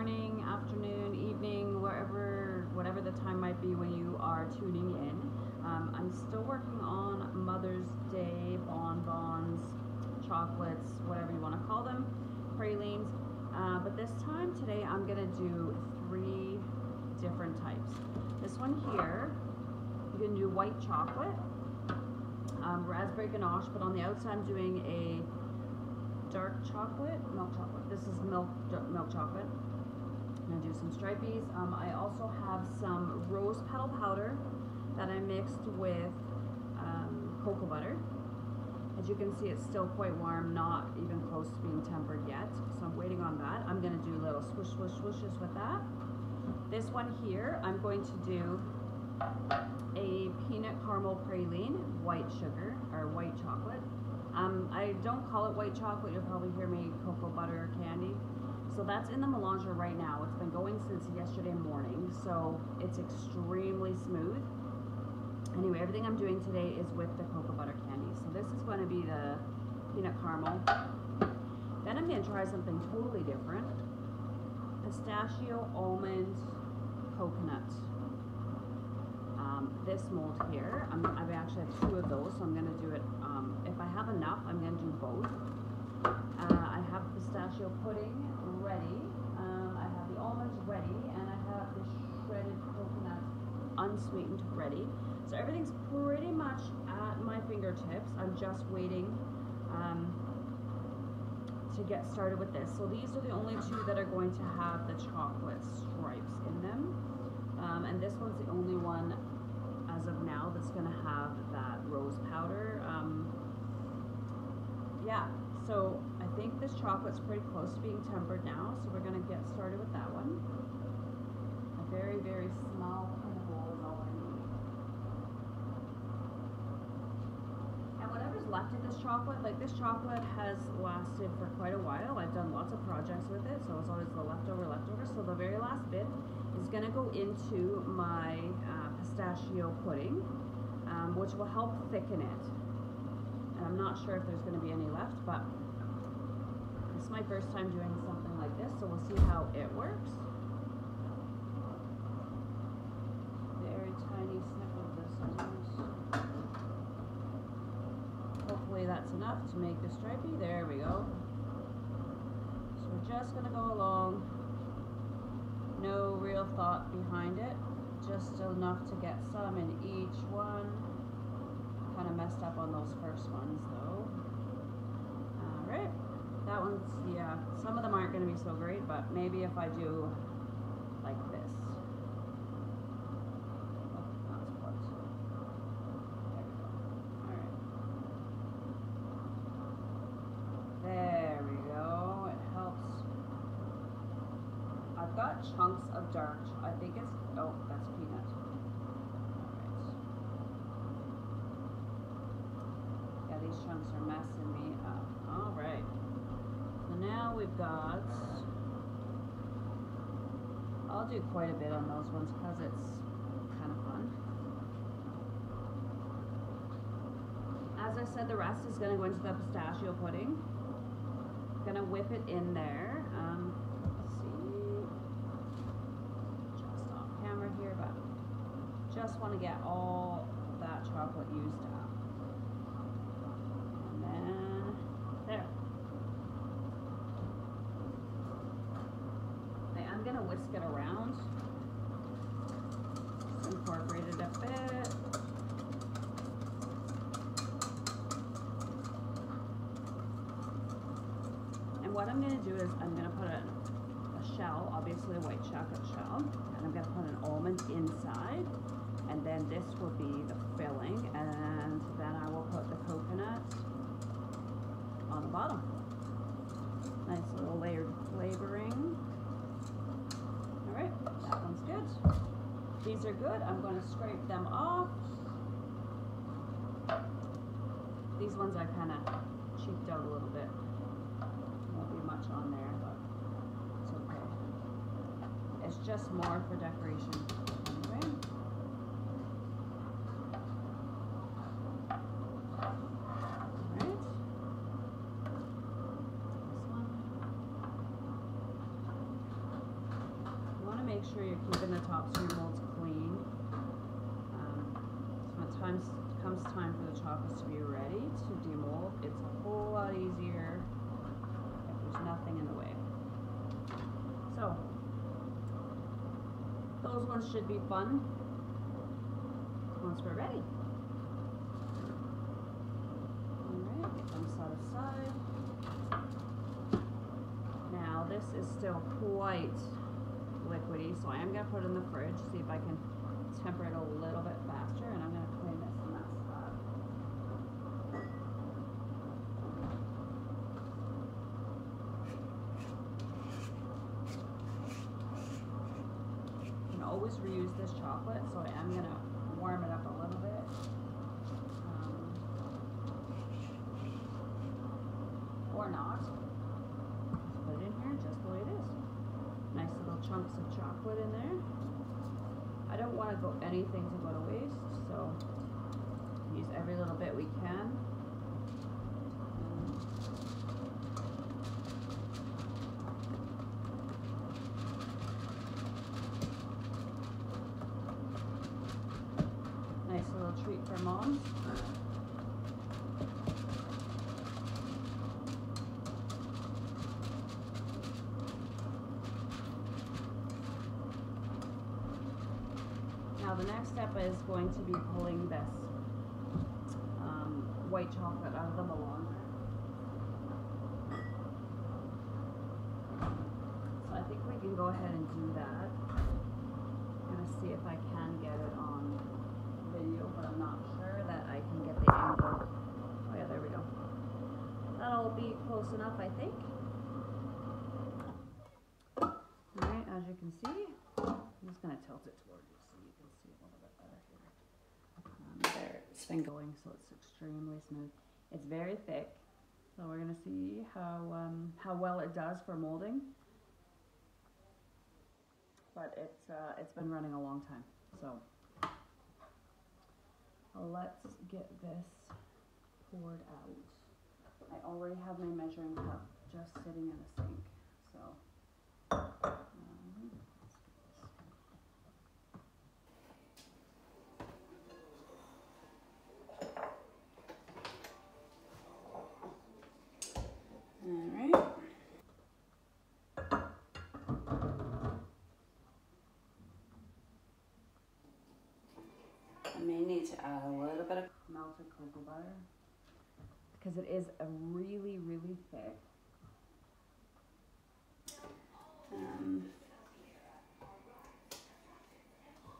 morning, afternoon, evening, whatever the time might be when you are tuning in. I'm still working on Mother's Day bonbons, chocolates, whatever you want to call them, pralines. But this time today I'm gonna do 3 different types. This one here, you can do white chocolate, raspberry ganache, but on the outside I'm doing a dark chocolate, milk chocolate. This is milk chocolate. I'm gonna do some stripies. I also have some rose petal powder that I mixed with cocoa butter. As you can see, it's still quite warm, not even close to being tempered yet. So I'm waiting on that. I'm gonna do little swish, swish, swishes with that. This one here, I'm going to do a peanut caramel praline, white sugar, or white chocolate. I don't call it white chocolate, you'll probably hear me cocoa butter candy. So that's in the melanger right now. It's been going since yesterday morning, so it's extremely smooth. Anyway, everything I'm doing today is with the cocoa butter candy. So this is going to be the peanut caramel. Then I'm going to try something totally different. Pistachio, almond, coconut. This mold here, I've actually had 2 of those, so I'm going to do it, if I have enough, I'm going to do both. I have pistachio pudding ready, I have the almonds ready, and I have the shredded coconut unsweetened ready. So everything's pretty much at my fingertips. I'm just waiting to get started with this. So these are the only 2 that are going to have the chocolate stripes in them. And this one's the only one as of now that's going to have that rose powder. Yeah, so I think this chocolate's pretty close to being tempered now, so we're going to get started with that one. A very, very small kind of bowl is all I need. And whatever's left of this chocolate, like this chocolate has lasted for quite a while. I've done lots of projects with it, so it's always the leftover. So the very last bit is going to go into my pistachio pudding, which will help thicken it. And I'm not sure if there's going to be any left, but this is my first time doing something like this, so we'll see how it works. Very tiny snip of this. Hopefully that's enough to make the stripey. There we go. So we're just going to go along. No real thought behind it. Just enough to get some in each one. Kind of messed up on those first ones though. Alright, that one's, yeah, some of them aren't going to be so great, but maybe if I do like this. Oh, that's close. There we go. Alright. There we go. It helps. I've got chunks of dark, I think it's, oh, that's peanut. These chunks are messing me up. Alright. So now we've got, I'll do quite a bit on those ones because it's kind of fun. As I said, the rest is going to go into the pistachio pudding. Going to whip it in there. Let's see. Just off camera here, but just want to get all that chocolate used up. There. Okay, I'm going to whisk it around. Just incorporate it a bit. And what I'm going to do is I'm going to put a shell, obviously a white chocolate shell, and I'm going to put an almond inside. And then this will be the filling, and then I will put the coconut on the bottom. Nice little layered flavoring. Alright, that one's good. These are good. I'm going to scrape them off. These ones I kind of cheaped out a little bit. Won't be much on there, but it's okay. It's just more for decoration. Anyway. sure you're keeping the tops of your molds clean. So when comes time for the chocolates to be ready to demold, it's a whole lot easier if there's nothing in the way. So those ones should be fun once we're ready. Alright, get them set aside. Now this is still quite liquidy, so I am going to put it in the fridge, see if I can temper it a little bit faster, and I'm going to clean this mess up. You can always reuse this chocolate, so I am going to warm it up a little bit. Or not. Just put it in here just the way it is. Nice little chunks of chocolate in there. I don't want anything to go to waste, so use every little bit we can. Nice little treat for moms. Now the next step is going to be pulling this white chocolate out of the melange. So I think we can go ahead and do that. I'm going to see if I can get it on video, but I'm not sure that I can get the angle. Oh yeah, there we go. That'll be close enough, I think. Alright, as you can see, I'm just going to tilt it toward you so you can see a little bit better here. There, it's been going, so it's extremely smooth. It's very thick, so we're going to see how well it does for molding. But it's been running a long time, so let's get this poured out. I already have my measuring cup just sitting in the sink, so. Alright. I may need to add a little bit of melted cocoa butter because it is a really, really thick.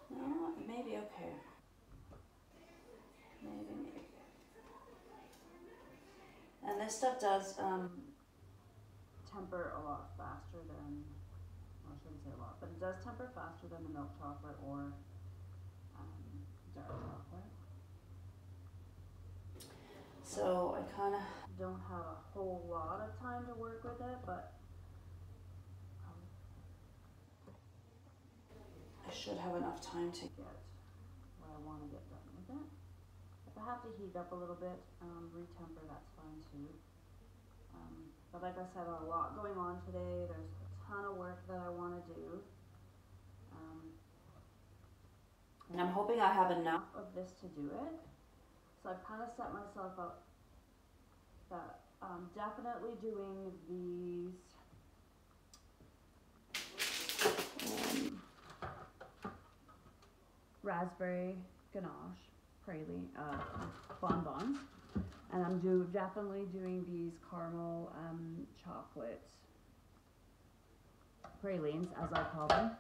No, maybe okay. Maybe. And this stuff does temper a lot faster than, well, I shouldn't say a lot, but it does temper faster than the milk chocolate or dark chocolate. So I kind of don't have a whole lot of time to work with it, but I should have enough time to get what I want to get done with it. If I have to heat up a little bit, retemper, that's fine too. But like I said, a lot going on today. There's a ton of work that I want to do. And I'm hoping I have enough of this to do it. So I've kind of set myself up that definitely doing these raspberry ganache praline bonbons, and I'm definitely doing these caramel chocolate pralines, as I call them.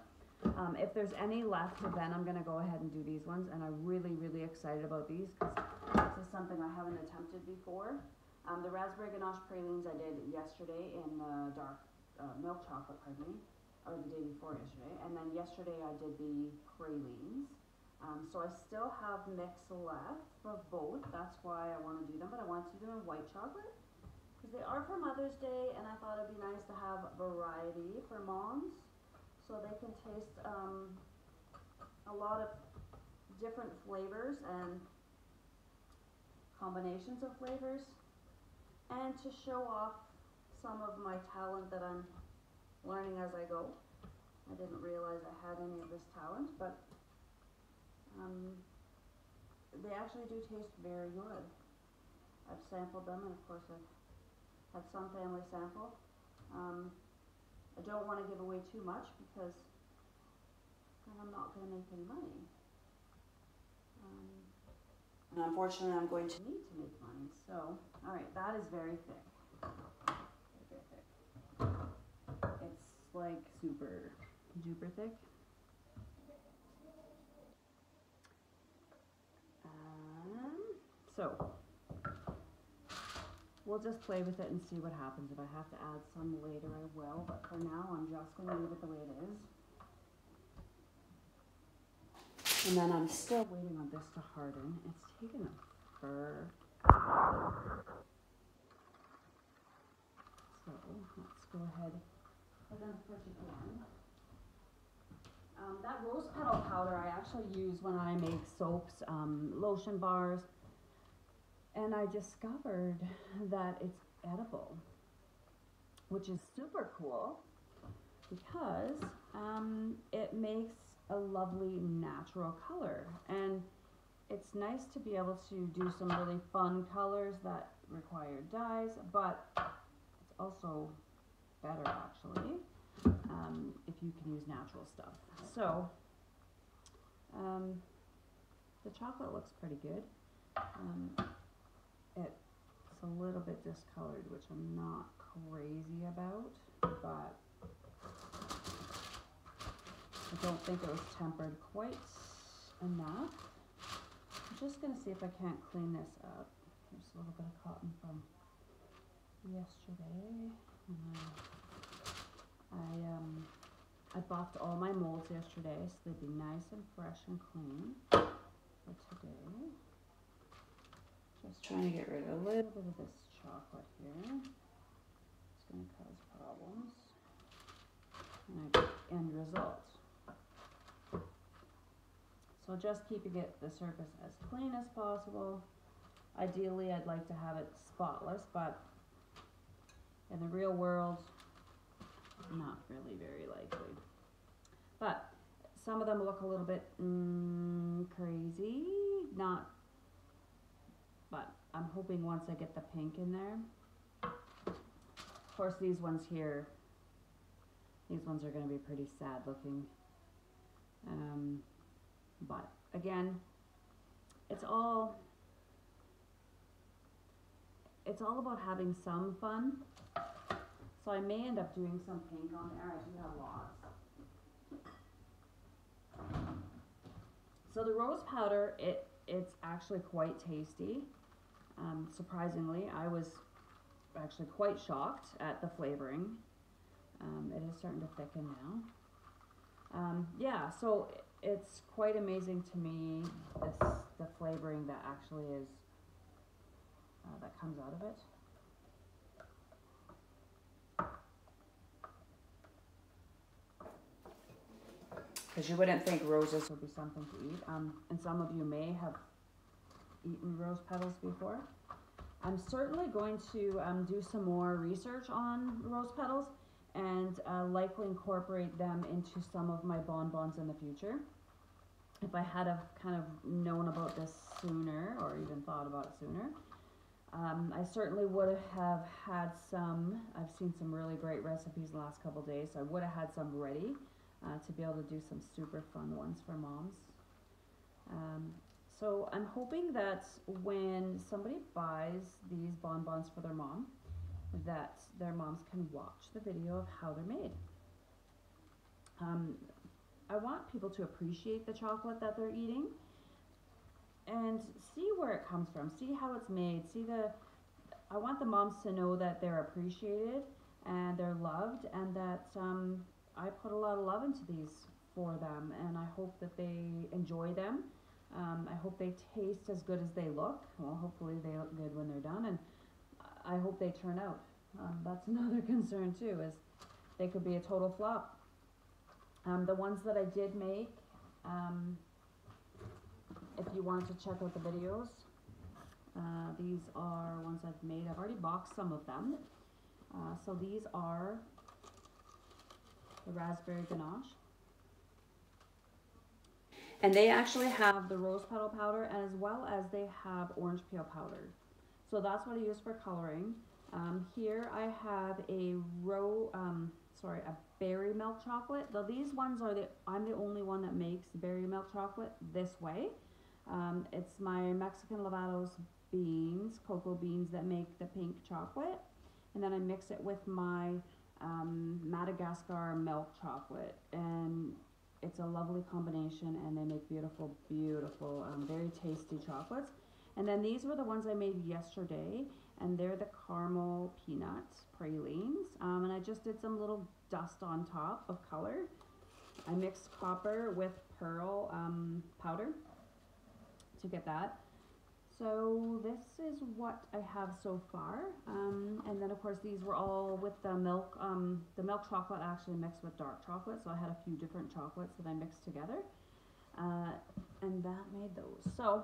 If there's any left, then I'm going to go ahead and do these ones, and I'm really, really excited about these because this is something I haven't attempted before. The raspberry ganache pralines I did yesterday in dark milk chocolate, pardon me, or the day before yesterday, and then yesterday I did the pralines. So I still have mix left for both, that's why I want to do them, but I want to do them in white chocolate because they are for Mother's Day, and I thought it'd be nice to have variety for moms so they can taste a lot of different flavors and combinations of flavors, and to show off some of my talent that I'm learning as I go. I didn't realize I had any of this talent, but they actually do taste very good. I've sampled them, and of course I've had some family sample. I don't want to give away too much because then I'm not going to make any money. And unfortunately I'm going to need to make money. So, alright, that is very thick. Very thick. It's like super duper thick. So, we'll just play with it and see what happens. If I have to add some later, I will. But for now, I'm just going to leave it the way it is. And then I'm still waiting on this to harden. It's taken forever. So, let's go ahead and then put it again. That rose petal powder I actually use when I make soaps, lotion bars. And I discovered that it's edible, which is super cool because it makes a lovely natural color. And it's nice to be able to do some really fun colors that require dyes, but it's also better actually if you can use natural stuff. So the chocolate looks pretty good. It's a little bit discolored, which I'm not crazy about, but I don't think it was tempered quite enough. I'm just going to see if I can't clean this up. There's a little bit of cotton from yesterday. I buffed all my molds yesterday, so they'd be nice and fresh and clean for today. Just trying to get rid of a little bit of this chocolate here. It's going to cause problems. And end result. So just keeping it the surface as clean as possible. Ideally, I'd like to have it spotless, but in the real world, not really very likely. But some of them look a little bit crazy, not. But I'm hoping once I get the pink in there. Of course, these ones here, these ones are going to be pretty sad looking. But again, it's all about having some fun. So I may end up doing some pink on there. I do have lots. So the rose powder, it's actually quite tasty. Surprisingly, I was actually quite shocked at the flavoring. It is starting to thicken now. Yeah, so it's quite amazing to me, the flavoring that actually is, that comes out of it. Because you wouldn't think roses would be something to eat. And some of you may have eaten rose petals before. I'm certainly going to do some more research on rose petals and likely incorporate them into some of my bonbons in the future. If I had have kind of known about this sooner, or even thought about it sooner, I certainly would have had some. I've seen some really great recipes the last couple days, so I would have had some ready to be able to do some super fun ones for moms. So I'm hoping that when somebody buys these bonbons for their mom, that their moms can watch the video of how they're made. I want people to appreciate the chocolate that they're eating and see where it comes from, see how it's made, I want the moms to know that they're appreciated and they're loved, and that I put a lot of love into these for them, and I hope that they enjoy them. I hope they taste as good as they look. Well, hopefully they look good when they're done, and I hope they turn out. That's another concern too, is they could be a total flop. The ones that I did make, if you want to check out the videos, these are ones I've made. I've already boxed some of them. So these are the raspberry ganache. And they actually have the rose petal powder as well as they have orange peel powder. So that's what I use for coloring. Here I have a berry milk chocolate. Though these ones are I'm the only one that makes berry milk chocolate this way. It's my Mexican Lavados beans, cocoa beans, that make the pink chocolate. And then I mix it with my Madagascar milk chocolate. And it's a lovely combination, and they make beautiful, beautiful, very tasty chocolates. And then these were the ones I made yesterday, and they're the caramel peanut pralines. And I just did some little dust on top of color. I mixed copper with pearl powder to get that. So this is what I have so far. And then of course these were all with the milk chocolate actually mixed with dark chocolate. So I had a few different chocolates that I mixed together. And that made those. So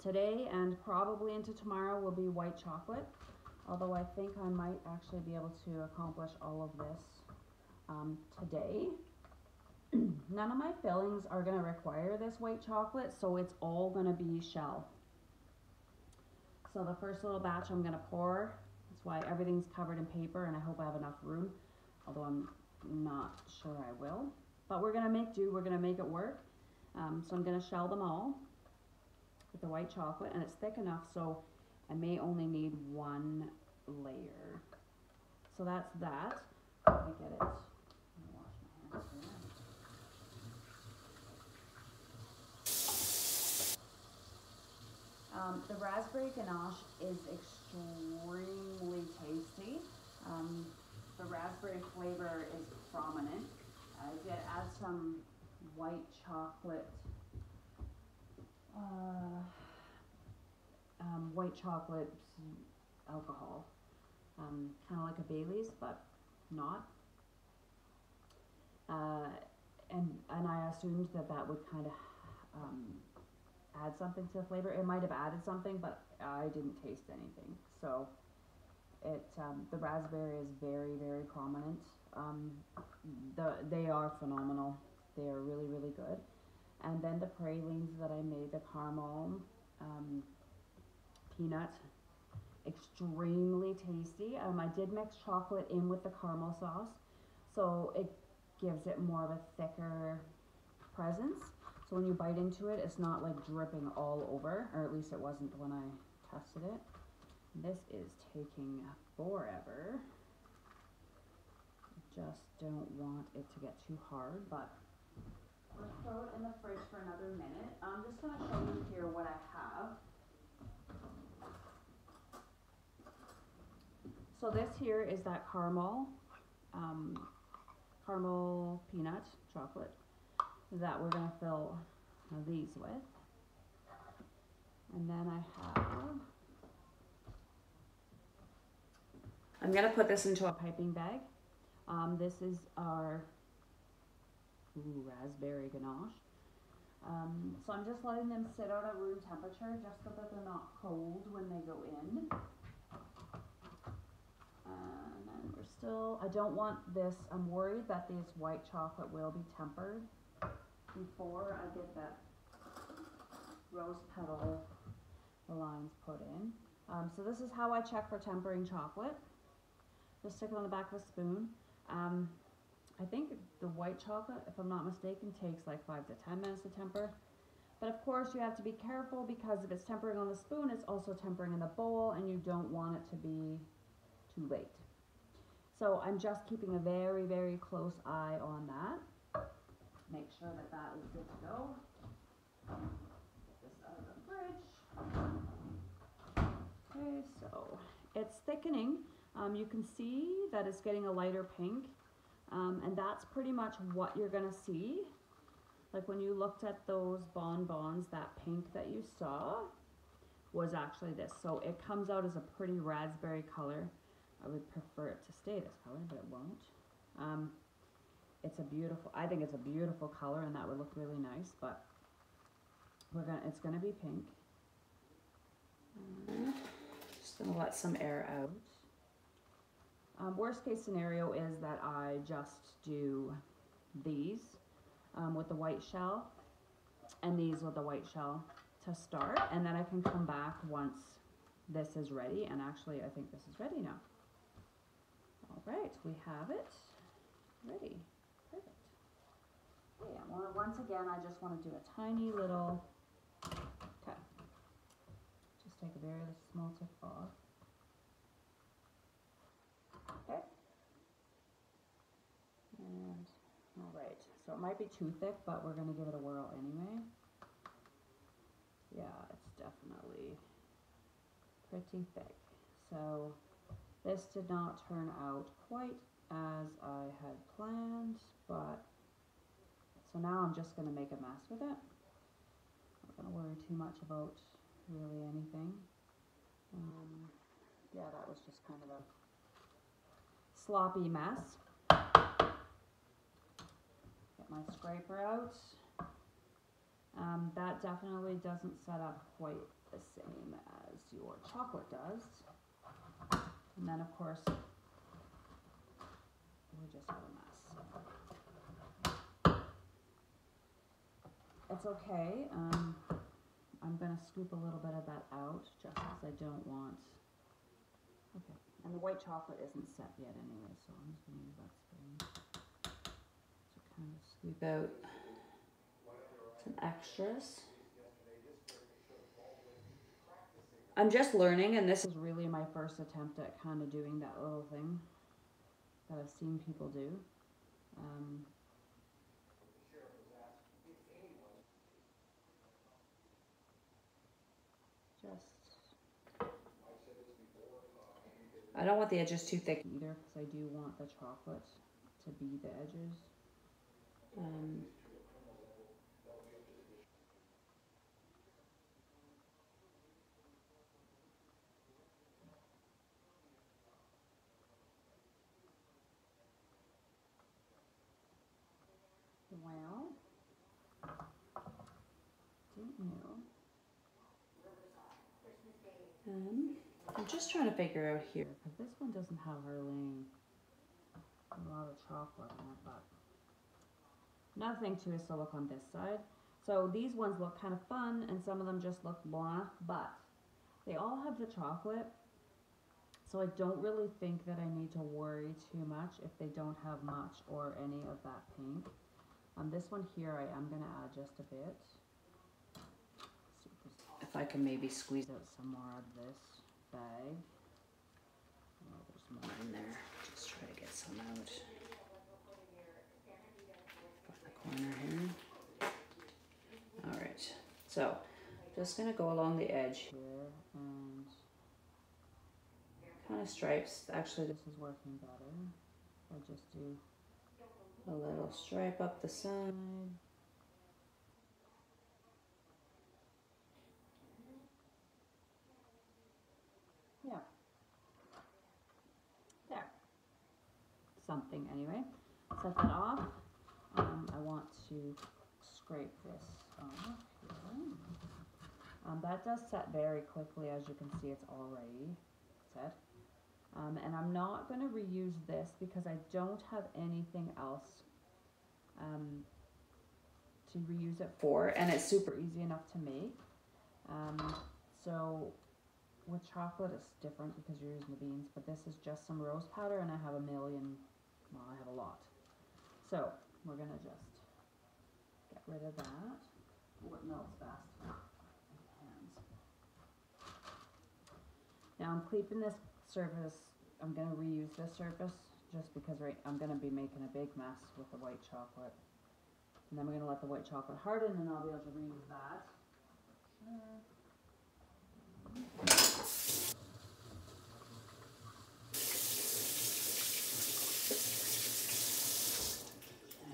today and probably into tomorrow will be white chocolate. Although I think I might actually be able to accomplish all of this today. None of my fillings are going to require this white chocolate, so it's all going to be shell. So the first little batch I'm going to pour. That's why everything's covered in paper, and I hope I have enough room, although I'm not sure I will. But we're going to make do, we're going to make it work. So I'm going to shell them all with the white chocolate, and it's thick enough so I may only need one layer. So that's that. Let me get it. The raspberry ganache is extremely tasty. The raspberry flavor is prominent. I did add some white chocolate, alcohol, kind of like a Bailey's, but not. And I assumed that would kind of add something to the flavor. It might have added something, but I didn't taste anything. So the raspberry is very, very prominent. They are phenomenal. They are really, really good. And then the pralines that I made, the caramel peanut, extremely tasty. I did mix chocolate in with the caramel sauce, so it gives it more of a thicker presence. So when you bite into it, it's not like dripping all over, or at least it wasn't when I tested it. This is taking forever. Just don't want it to get too hard, but I'm gonna throw it in the fridge for another minute. I'm just gonna show you here what I have. So this here is that caramel peanut chocolate that we're gonna fill these with. And then I'm gonna put this into a piping bag. This is our raspberry ganache. So I'm just letting them sit out at room temperature just so that they're not cold when they go in. And then we're still, I don't want this, I'm worried that this white chocolate will be tempered before I get that rose petal lines put in. So this is how I check for tempering chocolate. Just stick it on the back of a spoon. I think the white chocolate, if I'm not mistaken, takes like 5 to 10 minutes to temper. But of course you have to be careful, because if it's tempering on the spoon, it's also tempering in the bowl, and you don't want it to be too late. So I'm just keeping a very, very close eye on that. Make sure that that is good to go. Get this out of the fridge. Okay, so it's thickening. You can see that it's getting a lighter pink. And that's pretty much what you're gonna see. Like when you looked at those bonbons, that pink that you saw was actually this. So it comes out as a pretty raspberry color. I would prefer it to stay this color, but it won't. It's a beautiful, I think it's a beautiful color, and that would look really nice, but it's gonna be pink. Just gonna let some air out. Worst case scenario is that I just do these with the white shell and these with the white shell to start, and then I can come back once this is ready, and actually I think this is ready now. All right, we have it ready. Perfect. Okay, once again, I just want to do a tiny little, okay, just take a very small tip off. Okay. And, all right, so it might be too thick, but we're going to give it a whirl anyway. Yeah, it's definitely pretty thick. So this did not turn out quite as I had planned, but so now I'm just going to make a mess with it. I'm not going to worry too much about really anything. Yeah, that was just kind of a sloppy mess. Get my scraper out. That definitely doesn't set up quite the same as your chocolate does. And then of course, we just have a mess. It's okay. I'm going to scoop a little bit of that out just because I don't want, okay. And the white chocolate isn't set yet anyway, so I'm just going to use that spoon to kind of scoop out some extras. I'm just learning, and this is really my first attempt at kind of doing that little thing that I've seen people do. I don't want the edges too thick either, because I do want the chocolate to be the edges. Well, didn't know. I'm just trying to figure out here, because this one doesn't have hardly a lot of chocolate in it, but another thing too is to look on this side. So these ones look kind of fun, and some of them just look blah, but they all have the chocolate. So I don't really think that I need to worry too much if they don't have much or any of that pink. This one here, I am going to add just a bit. See if I can maybe squeeze out some more out of this bag. Oh, there's more in there. Just try to get some out. Put the corner here. All right. So just going to go along the edge here and kind of stripes. Actually, this is working better. I just do a little stripe up the side. Yeah. There. Something anyway. Set that off. I want to scrape this off here. That does set very quickly, as you can see. It's already set. And I'm not going to reuse this because I don't have anything else to reuse it for, and it's super easy enough to make. So with chocolate it's different because you're using the beans, but this is just some rose powder, and I have a million, well, I have a lot. So we're going to just get rid of that. Oh, it melts fast. Now I'm keeping this surface, I'm going to reuse this surface just because I'm going to be making a big mess with the white chocolate. And then we're going to let the white chocolate harden, and I'll be able to reuse that.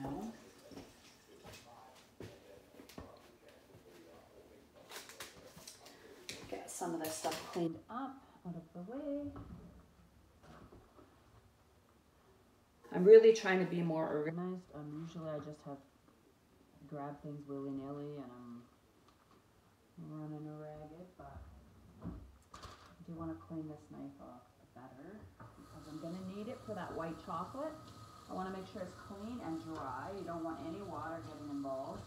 Now, get some of this stuff cleaned up out of the way. I'm really trying to be more organized. Usually I just grab things willy-nilly and I'm running ragged, but I do want to clean this knife off better because I'm gonna need it for that white chocolate. I wanna make sure it's clean and dry. You don't want any water getting involved.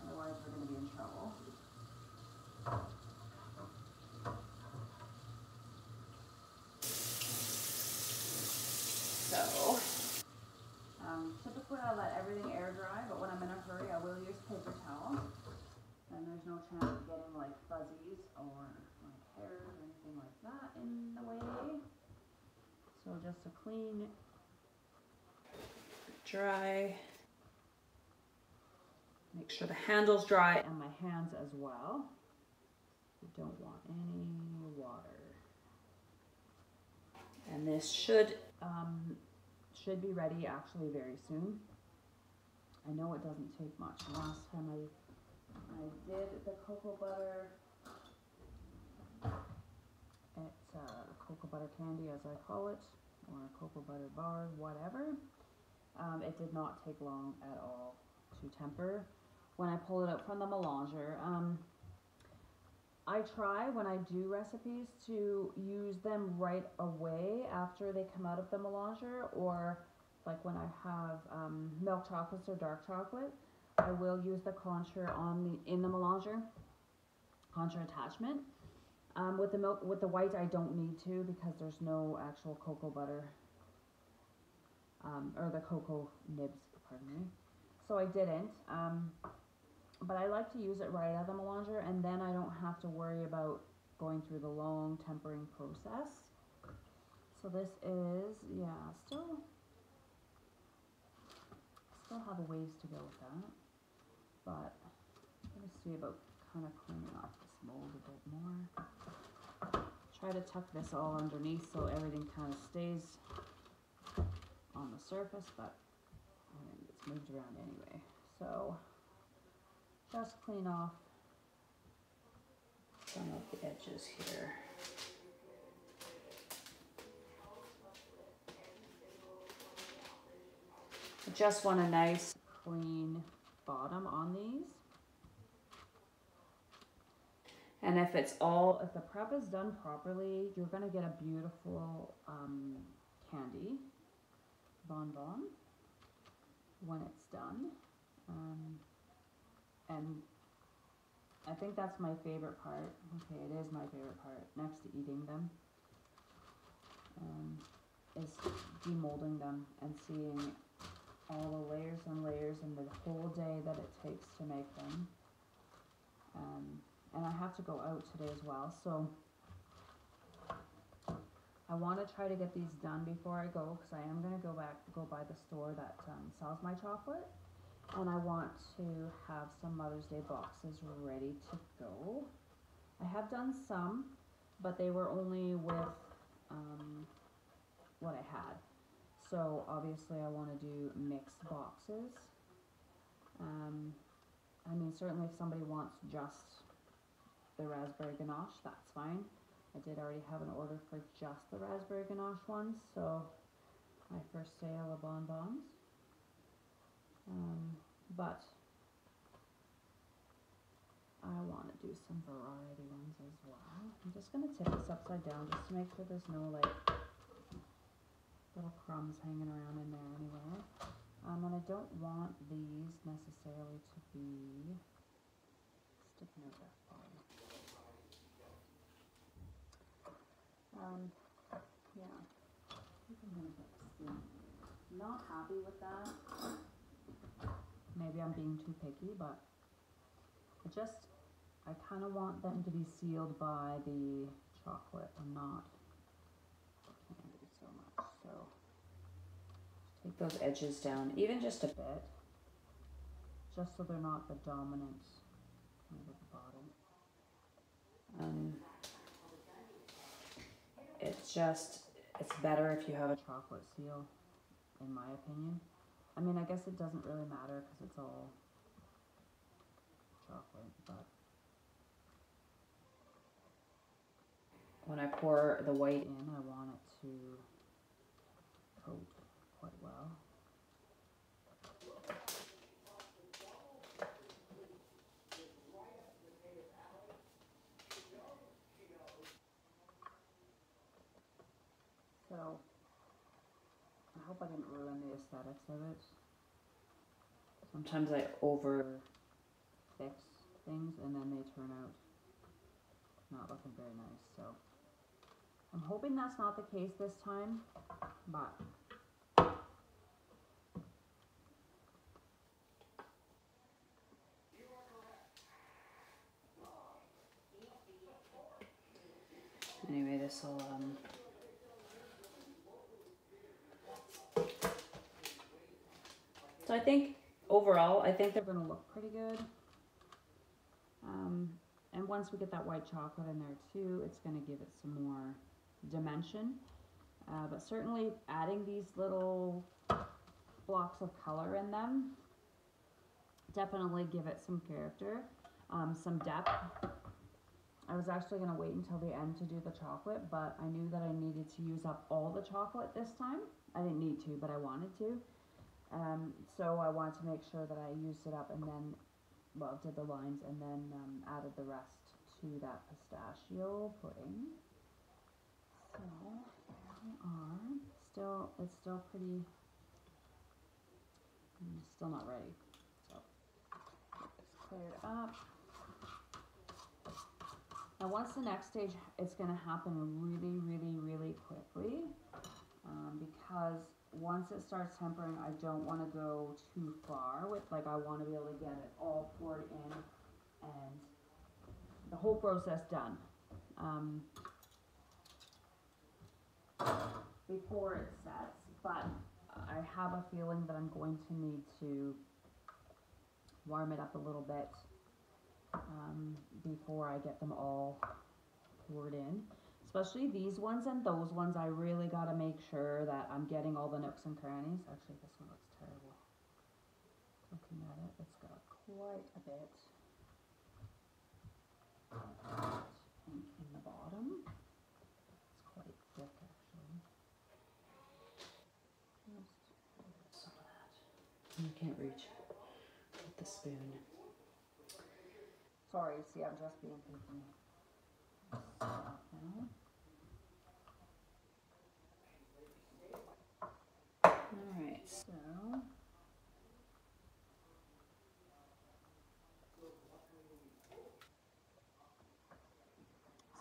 Otherwise we're gonna be in trouble. So, typically I let everything air dry, but when I'm in a hurry, I will use paper towel. And there's no chance of getting like fuzzies or like hairs or anything like that in the way. So just a clean, dry. Make sure the handle's dry and my hands as well. You don't want any water. And this should be ready actually very soon. I know it doesn't take much. Last time I did the cocoa butter, it's cocoa butter candy as I call it, or a cocoa butter bar, whatever. It did not take long at all to temper. When I pull it out from the melanger, I try when I do recipes to use them right away after they come out of the melanger, or like when I have milk chocolates or dark chocolate, I will use the contour in the melanger, contour attachment. With the white I don't need to because there's no actual cocoa butter, or the cocoa nibs, pardon me. So I didn't, but I like to use it right out of the melanger, and then I don't have to worry about going through the long tempering process. So this is, yeah, still have a ways to go with that, but I'm gonna see about kind of cleaning off this mold a bit more. Try to tuck this all underneath so everything kind of stays on the surface, but everything gets moved around anyway. So just clean off some of the edges here. I just want a nice clean bottom on these. And if the prep is done properly, you're gonna get a beautiful candy bonbon when it's done. And I think that's my favorite part. Okay, it is my favorite part, next to eating them, is demolding them and seeing all the layers and layers and the whole day that it takes to make them. And I have to go out today as well, so I want to try to get these done before I go, because I am going to go by the store that sells my chocolate, and I want to have some Mother's Day boxes ready to go. I have done some, but they were only with what I had. So obviously I want to do mixed boxes. I mean, certainly if somebody wants just the raspberry ganache, that's fine. I did already have an order for just the raspberry ganache ones, so my first sale of bonbons. But I want to do some variety ones as well. I'm just going to tip this upside down just to make sure there's no like little crumbs hanging around in there anywhere. And I don't want these necessarily to be sticking out that far. Yeah, I think I'm gonna get this. Not happy with that. Maybe I'm being too picky, but I kind of want them to be sealed by the chocolate and not the candy so much. So take those edges down, even just a bit, just so they're not the dominant kind of at the bottom. It's better if you have a chocolate seal, in my opinion. I mean, I guess it doesn't really matter because it's all chocolate, but when I pour the white in, I want it to coat quite well. So didn't ruin the aesthetics of it. Sometimes I over fix things and then they turn out not looking very nice. So I'm hoping that's not the case this time, but anyway, this will so I think overall, I think they're going to look pretty good. And once we get that white chocolate in there too, it's going to give it some more dimension. But certainly adding these little blocks of color in them definitely give it some character, some depth. I was actually going to wait until the end to do the chocolate, but I knew that I needed to use up all the chocolate this time. I didn't need to, but I wanted to. So I wanted to make sure that I used it up and then, well, did the lines and then added the rest to that pistachio pudding. So there we are. It's still pretty, still not ready. So get this cleared up. Now once the next stage, it's going to happen really, really, really quickly because once it starts tempering, I don't want to go too far with, like, I want to be able to get it all poured in and the whole process done before it sets. But I have a feeling that I'm going to need to warm it up a little bit before I get them all poured in. Especially these ones and those ones, I really got to make sure that I'm getting all the nooks and crannies. Actually, this one looks terrible. Looking at it, it's got quite a bit of ink in the bottom. It's quite thick, actually. Just some of that. I can't reach with the spoon. Sorry, see, I'm just being picky. Alright,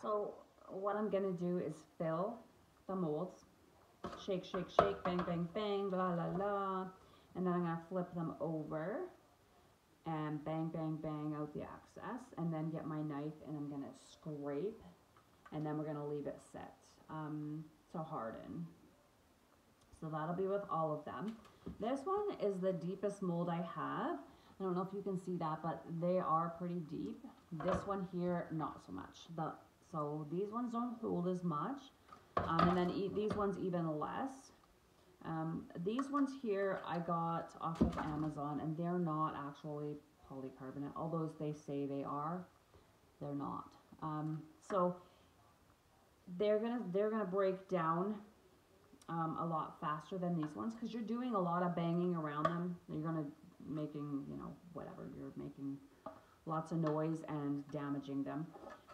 so what I'm gonna do is fill the molds, shake, shake, shake, bang, bang, bang, blah, la, la, and then I'm gonna flip them over and bang, bang, bang out the excess, and then get my knife and I'm gonna scrape, and then we're gonna leave it set to harden. So that'll be with all of them. This one is the deepest mold I have. I don't know if you can see that, but they are pretty deep. This one here, not so much. So these ones don't hold as much, and then these ones even less. These ones here I got off of Amazon, and they're not actually polycarbonate, although they say they are. They're not. So they're gonna break down a lot faster than these ones because you're doing a lot of banging around them. You're gonna making, you know, whatever, you're making lots of noise and damaging them.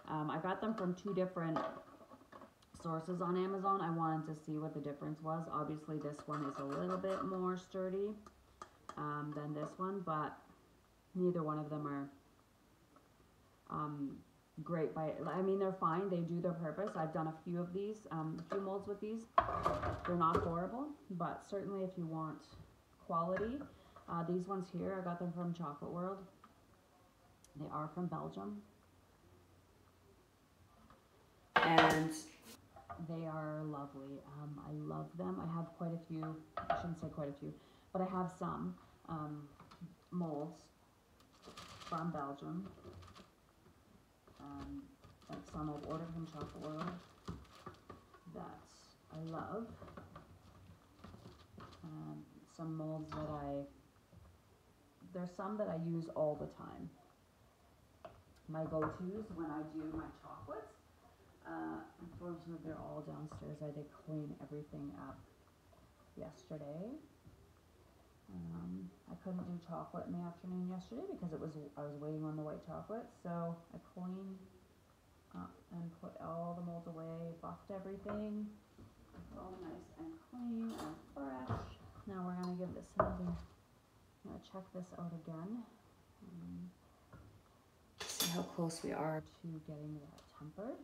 I got them from 2 different sources on Amazon. I wanted to see what the difference was. Obviously this one is a little bit more sturdy than this one, but neither one of them are great I mean, they're fine, they do their purpose. I've done a few of these, a few molds with these. They're not horrible, but certainly if you want quality, these ones here, I got them from Chocolate World. They are from Belgium, and they are lovely. I love them. I have quite a few, I shouldn't say quite a few, but I have some molds from Belgium. Like some I've ordered from Chocolate World that I love. Some molds that there's some that I use all the time. My go-tos when I do my chocolates. Unfortunately, they're all downstairs. I did clean everything up yesterday. I couldn't do chocolate in the afternoon yesterday because I was waiting on the white chocolate. So I cleaned up and put all the molds away, buffed everything. It's all nice and clean and fresh. Now we're gonna give this another, I'm gonna check this out again. See how close we are to getting that tempered.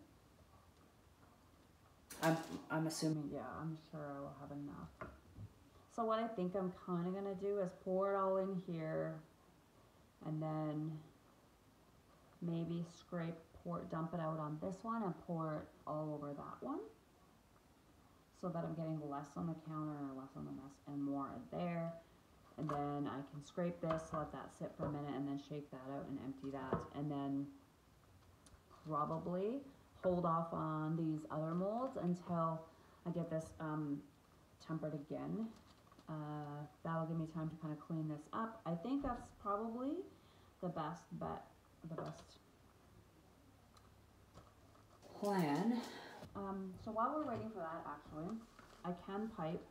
I'm assuming, yeah, I'm sure I will have enough. So what I think I'm kind of gonna do is pour it all in here, and then maybe dump it out on this one and pour it all over that one, so that I'm getting less on the counter and less on the mess and more there. And then I can scrape this, let that sit for a minute, and then shake that out and empty that, and then probably hold off on these other molds until I get this tempered again. That'll give me time to kind of clean this up. I think that's probably the best bet, the best plan. So while we're waiting for that, actually, I can pipe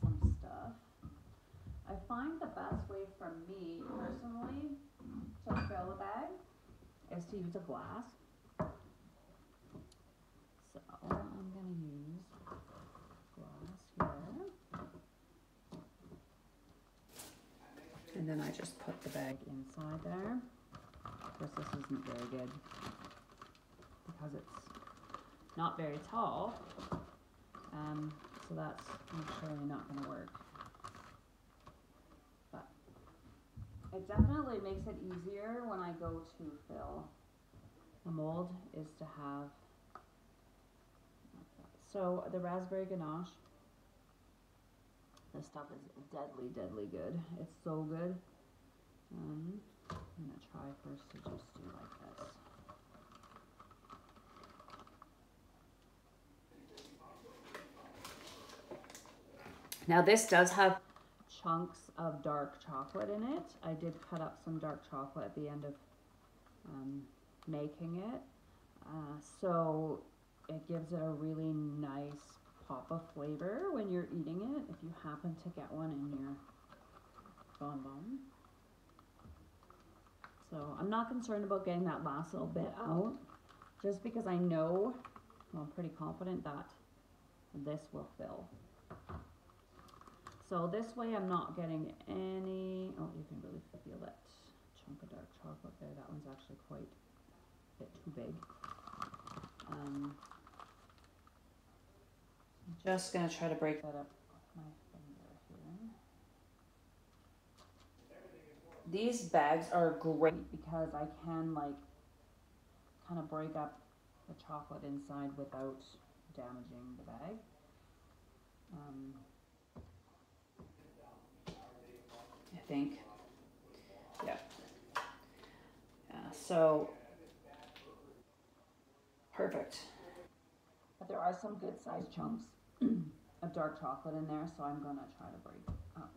some stuff. I find the best way for me personally to fill a bag is to use a glass. So I'm gonna use glass here. And then I just put the bag inside there. Of course, this isn't very good because it's not very tall. So that's actually not gonna work. But it definitely makes it easier when I go to fill the mold is to have. So the raspberry ganache, this stuff is deadly, deadly good. It's so good. I'm gonna try first to just do like this. Now this does have chunks of dark chocolate in it. I did cut up some dark chocolate at the end of making it. So it gives it a really nice pop of flavor when you're eating it, if you happen to get one in your bonbon. So I'm not concerned about getting that last little bit out, just because I know, well, I'm pretty confident that this will fill. So this way I'm not getting any, oh, you can really feel that chunk of dark chocolate there. That one's actually quite a bit too big. I'm just gonna try to break that up with my finger here. These bags are great because I can like kind of break up the chocolate inside without damaging the bag. I think, yeah. So perfect. But there are some good sized chunks of dark chocolate in there, so I'm gonna try to break up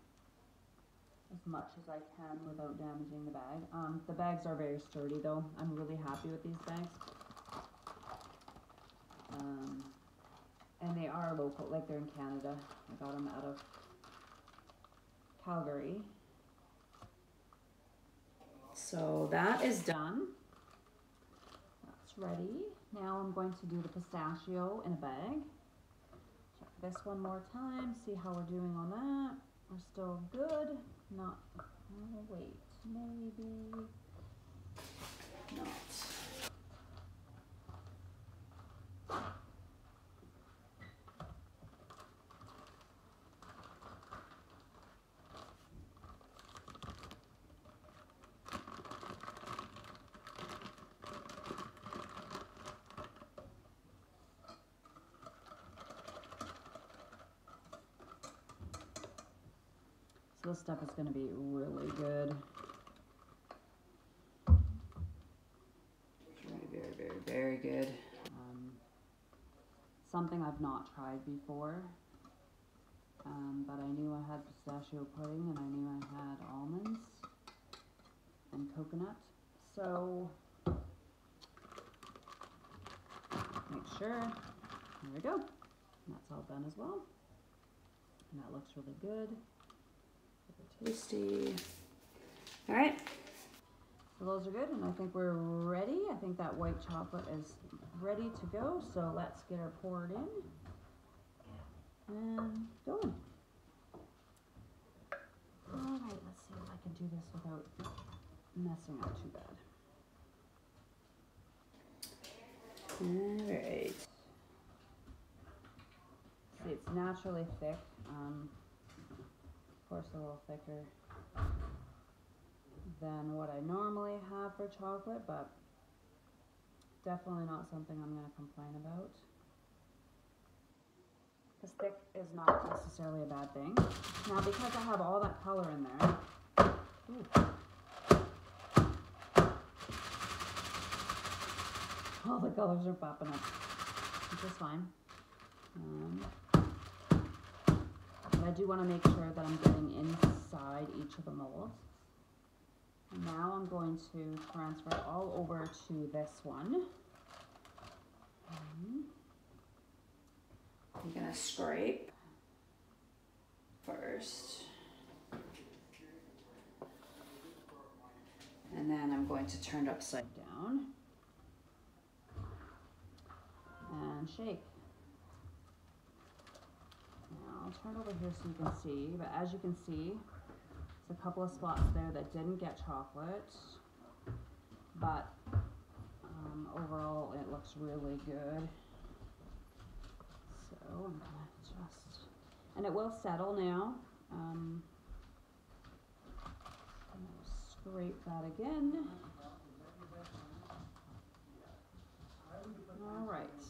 as much as I can without damaging the bag. The bags are very sturdy though. I'm really happy with these bags. And they are local, like they're in Canada. I got them out of Calgary. So that is done. That's ready. Now I'm going to do the pistachio in a bag. Check this one more time, see how we're doing on that. We're still good. Not, oh wait, maybe not. So this stuff is going to be really good. Very, very, very good. Something I've not tried before. But I knew I had pistachio pudding and I knew I had almonds and coconut. So make sure. There we go. And that's all done as well. And that looks really good. Tasty. All right, so those are good, and I think we're ready. I think that white chocolate is ready to go, so let's get her poured in. this without messing up too bad. Alright. See, it's naturally thick. Of course, a little thicker than what I normally have for chocolate, but definitely not something I'm going to complain about. Because thick is not necessarily a bad thing. Now, because I have all that color in there, all the colors are popping up, which is fine. But I do want to make sure that I'm getting inside each of the molds. And now I'm going to transfer it all over to this one. I'm going to scrape first. And then I'm going to turn it upside down and shake. Now I'll turn it over here so you can see, but as you can see, there's a couple of spots there that didn't get chocolate, but overall it looks really good. So I'm gonna just, and it will settle now. I'm gonna scrape that again. All right.